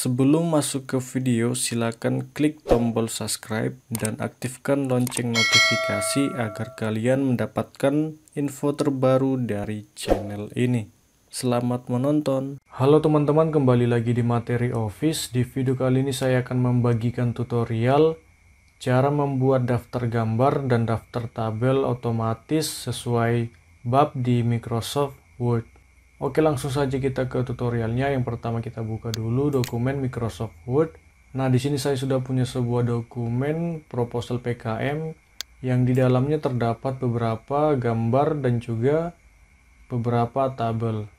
Sebelum masuk ke video, silakan klik tombol subscribe dan aktifkan lonceng notifikasi agar kalian mendapatkan info terbaru dari channel ini. Selamat menonton. Halo teman-teman, kembali lagi di materi Office. Di video kali ini saya akan membagikan tutorial cara membuat daftar gambar dan daftar tabel otomatis sesuai bab di Microsoft Word. Oke, langsung saja kita ke tutorialnya. Yang pertama kita buka dulu dokumen Microsoft Word. Nah, di sini saya sudah punya sebuah dokumen proposal PKM yang di dalamnya terdapat beberapa gambar dan juga beberapa tabel.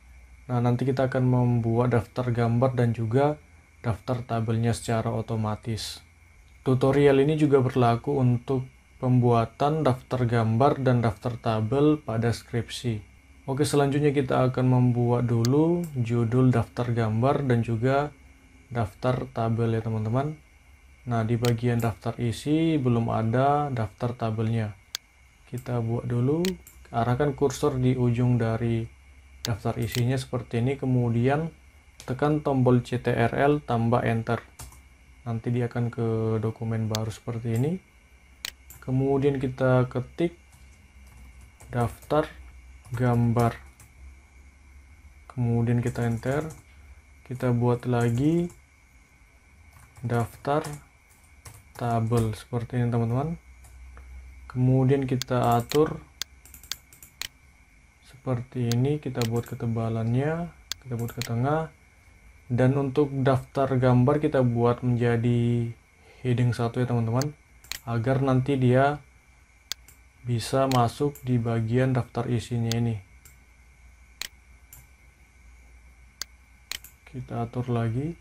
Nah, nanti kita akan membuat daftar gambar dan juga daftar tabelnya secara otomatis. Tutorial ini juga berlaku untuk pembuatan daftar gambar dan daftar tabel pada skripsi. Oke, selanjutnya kita akan membuat dulu judul daftar gambar dan juga daftar tabel ya teman-teman. Nah, di bagian daftar isi belum ada daftar tabelnya. Kita buat dulu, arahkan kursor di ujung dari daftar isinya seperti ini, kemudian tekan tombol CTRL tambah enter. Nanti dia akan ke dokumen baru seperti ini. Kemudian kita ketik daftar gambar, kemudian kita enter. Kita buat lagi daftar tabel seperti ini teman-teman. Kemudian kita atur seperti ini, kita buat ketebalannya, kita buat ke tengah. Dan untuk daftar gambar kita buat menjadi heading 1 ya teman-teman, agar nanti dia bisa masuk di bagian daftar isinya ini. Kita atur lagi.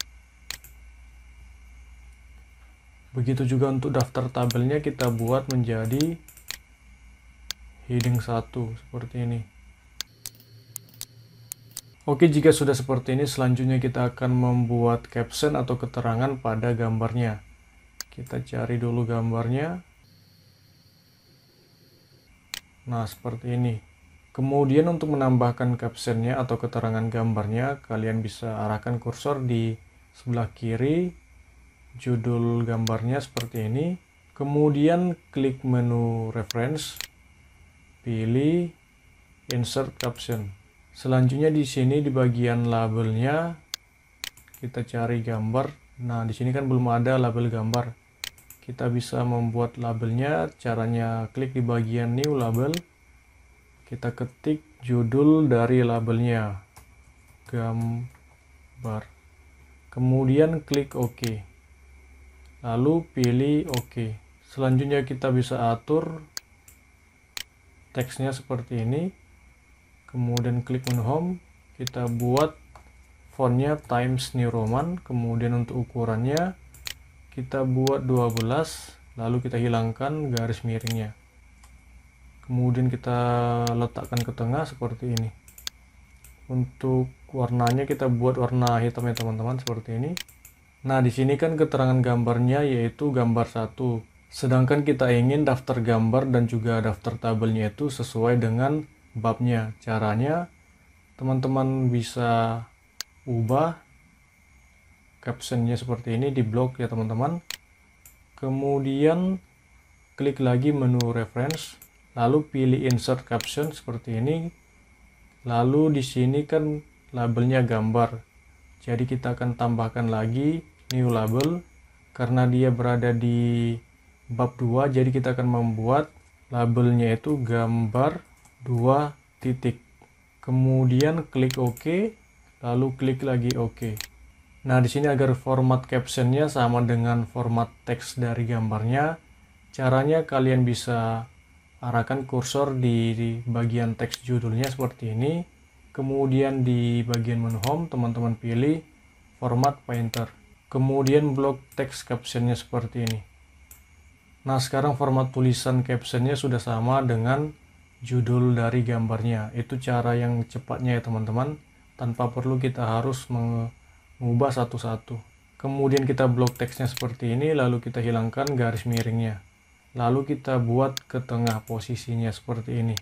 Begitu juga untuk daftar tabelnya kita buat menjadi heading 1 seperti ini. Oke, jika sudah seperti ini, selanjutnya kita akan membuat caption atau keterangan pada gambarnya. Kita cari dulu gambarnya. Nah, seperti ini. Kemudian untuk menambahkan captionnya atau keterangan gambarnya, kalian bisa arahkan kursor di sebelah kiri, judul gambarnya seperti ini. Kemudian klik menu reference, pilih insert caption. Selanjutnya di sini di bagian labelnya kita cari gambar. Nah, di sini kan belum ada label gambar. Kita bisa membuat labelnya, caranya klik di bagian new label. Kita ketik judul dari labelnya, gambar. Kemudian klik OK. Lalu pilih OK. Selanjutnya kita bisa atur teksnya seperti ini. Kemudian klik menu home. Kita buat fontnya Times New Roman. Kemudian untuk ukurannya kita buat 12, lalu kita hilangkan garis miringnya. Kemudian kita letakkan ke tengah seperti ini. Untuk warnanya kita buat warna hitam ya teman-teman, seperti ini. Nah, di sini kan keterangan gambarnya yaitu gambar 1. Sedangkan kita ingin daftar gambar dan juga daftar tabelnya itu sesuai dengan babnya. Caranya teman-teman bisa ubah captionnya seperti ini di blok ya teman-teman. Kemudian klik lagi menu reference, lalu pilih insert caption seperti ini. Lalu di sini kan labelnya gambar, jadi kita akan tambahkan lagi new label. Karena dia berada di bab 2, jadi kita akan membuat labelnya itu gambar 2 titik. Kemudian klik OK, lalu klik lagi OK. Nah, di sini agar format captionnya sama dengan format teks dari gambarnya, caranya kalian bisa arahkan kursor di bagian teks judulnya seperti ini. Kemudian di bagian menu home, teman-teman pilih format painter. Kemudian blok teks captionnya seperti ini. Nah, sekarang format tulisan captionnya sudah sama dengan judul dari gambarnya. Itu cara yang cepatnya ya teman-teman, tanpa perlu kita harus mengubah satu-satu. Kemudian kita blok teksnya seperti ini, lalu kita hilangkan garis miringnya. Lalu kita buat ke tengah posisinya seperti ini.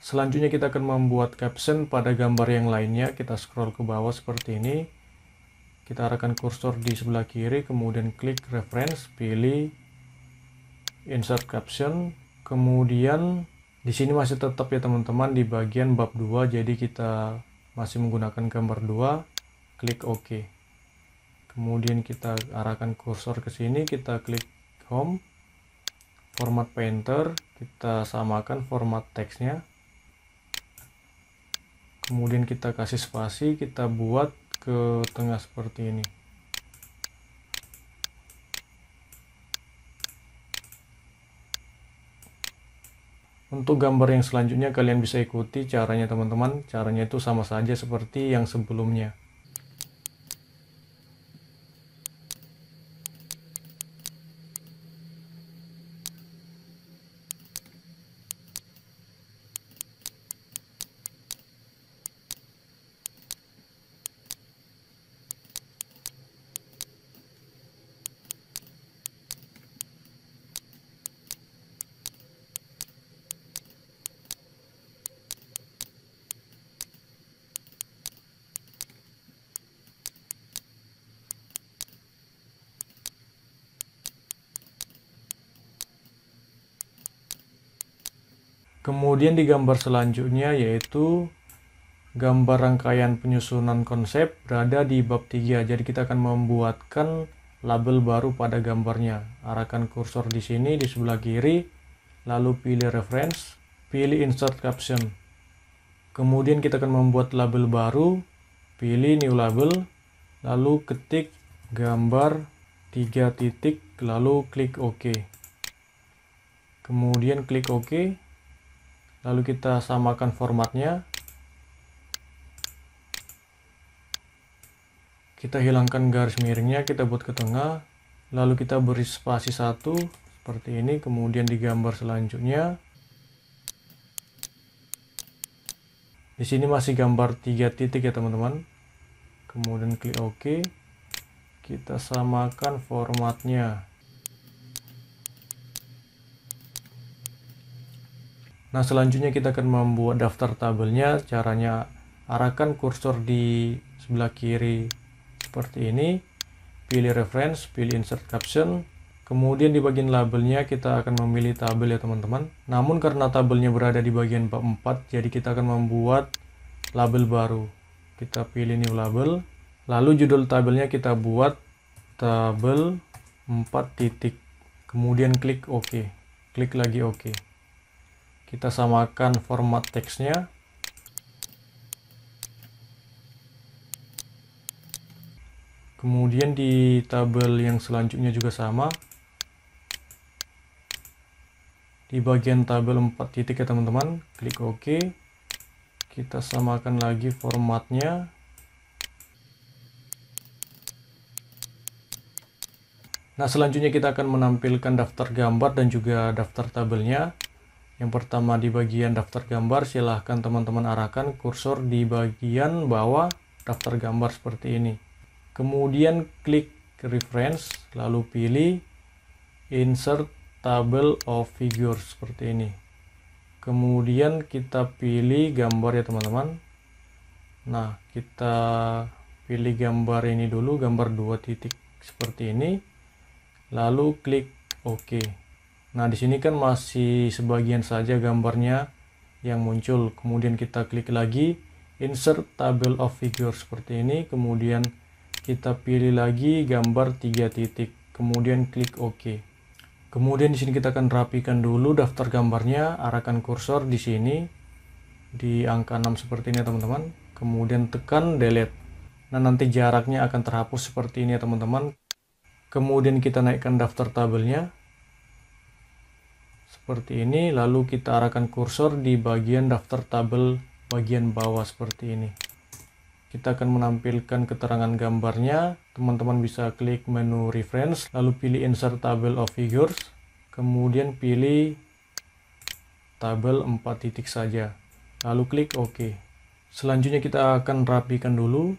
Selanjutnya kita akan membuat caption pada gambar yang lainnya. Kita scroll ke bawah seperti ini. Kita arahkan kursor di sebelah kiri, kemudian klik reference, pilih insert caption, kemudian di sini masih tetap ya teman-teman di bagian bab 2, jadi kita masih menggunakan gambar 2, klik OK. Kemudian kita arahkan kursor ke sini, kita klik home, format painter, kita samakan format teksnya. Kemudian kita kasih spasi, kita buat ke tengah seperti ini. Untuk gambar yang selanjutnya kalian bisa ikuti caranya teman-teman. Caranya itu sama saja seperti yang sebelumnya. Kemudian di gambar selanjutnya yaitu gambar rangkaian penyusunan konsep berada di bab 3. Jadi kita akan membuatkan label baru pada gambarnya. Arahkan kursor di sini di sebelah kiri, lalu pilih reference, pilih insert caption. Kemudian kita akan membuat label baru, pilih new label, lalu ketik gambar 3 titik, lalu klik OK. Kemudian klik OK. Lalu kita samakan formatnya. Kita hilangkan garis miringnya, kita buat ke tengah. Lalu kita beri spasi 1 seperti ini. Kemudian di gambar selanjutnya, di sini masih gambar 3 titik ya teman-teman. Kemudian klik OK. Kita samakan formatnya. Nah, selanjutnya kita akan membuat daftar tabelnya. Caranya arahkan kursor di sebelah kiri seperti ini. Pilih reference, pilih insert caption. Kemudian di bagian labelnya kita akan memilih tabel ya teman-teman. Namun karena tabelnya berada di bagian bab 4, jadi kita akan membuat label baru. Kita pilih new label. Lalu judul tabelnya kita buat tabel 4 titik. Kemudian klik OK. Klik lagi OK. Kita samakan format teksnya. Kemudian di tabel yang selanjutnya juga sama. Di bagian tabel 4 titik ya teman-teman, klik OK. Kita samakan lagi formatnya. Nah, selanjutnya kita akan menampilkan daftar gambar dan juga daftar tabelnya. Yang pertama di bagian daftar gambar, silahkan teman-teman arahkan kursor di bagian bawah daftar gambar seperti ini. Kemudian klik reference, lalu pilih insert table of figures seperti ini. Kemudian kita pilih gambar ya teman-teman. Nah, kita pilih gambar ini dulu, gambar 2 titik seperti ini. Lalu klik OK. Nah, di sini kan masih sebagian saja gambarnya yang muncul. Kemudian kita klik lagi insert table of figures seperti ini. Kemudian kita pilih lagi gambar 3 titik. Kemudian klik OK. Kemudian di sini kita akan rapikan dulu daftar gambarnya. Arahkan kursor di sini di angka 6 seperti ini teman-teman. Kemudian tekan delete. Nah, nanti jaraknya akan terhapus seperti ini ya teman-teman. Kemudian kita naikkan daftar tabelnya seperti ini, lalu kita arahkan kursor di bagian daftar tabel bagian bawah seperti ini. Kita akan menampilkan keterangan gambarnya. Teman-teman bisa klik menu reference, lalu pilih insert table of figures, kemudian pilih tabel 4 titik saja, lalu klik OK. Selanjutnya kita akan rapikan dulu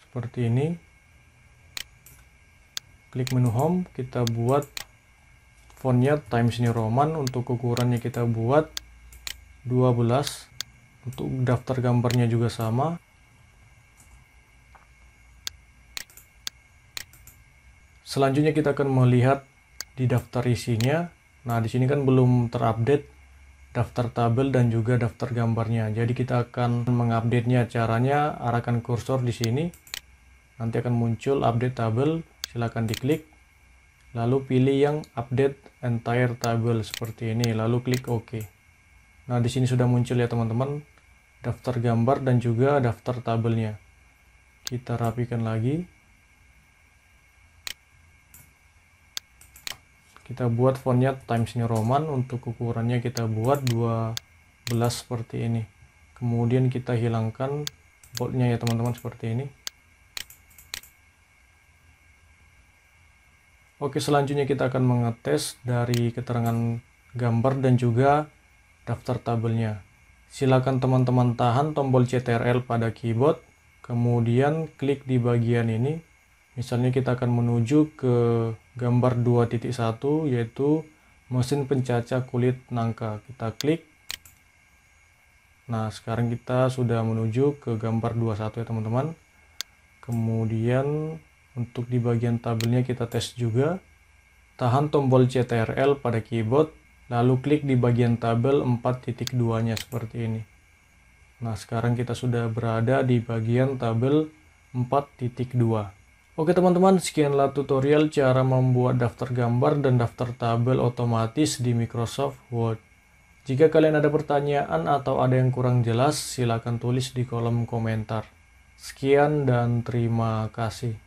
seperti ini. Klik menu home, kita buat fontnya Times New Roman. Untuk ukurannya kita buat 12. Untuk daftar gambarnya juga sama. Selanjutnya kita akan melihat di daftar isinya. Nah, di sini kan belum terupdate daftar tabel dan juga daftar gambarnya. Jadi kita akan mengupdate-nya. Caranya arahkan kursor di sini. Nanti akan muncul update tabel. Silakan diklik. Lalu pilih yang update entire table seperti ini. Lalu klik OK. Nah, di sini sudah muncul ya teman-teman, daftar gambar dan juga daftar tabelnya. Kita rapikan lagi. Kita buat fontnya Times New Roman. Untuk ukurannya kita buat 12 seperti ini. Kemudian kita hilangkan boldnya ya teman-teman, seperti ini. Oke, selanjutnya kita akan mengetes dari keterangan gambar dan juga daftar tabelnya. Silakan teman-teman tahan tombol CTRL pada keyboard, kemudian klik di bagian ini. Misalnya kita akan menuju ke gambar 2.1, yaitu mesin pencaca kulit nangka. Kita klik. Nah, sekarang kita sudah menuju ke gambar 21 ya teman-teman. Kemudian untuk di bagian tabelnya kita tes juga. Tahan tombol CTRL pada keyboard, lalu klik di bagian tabel 4.2-nya seperti ini. Nah, sekarang kita sudah berada di bagian tabel 4.2. Oke teman-teman, sekianlah tutorial cara membuat daftar gambar dan daftar tabel otomatis di Microsoft Word. Jika kalian ada pertanyaan atau ada yang kurang jelas, silakan tulis di kolom komentar. Sekian dan terima kasih.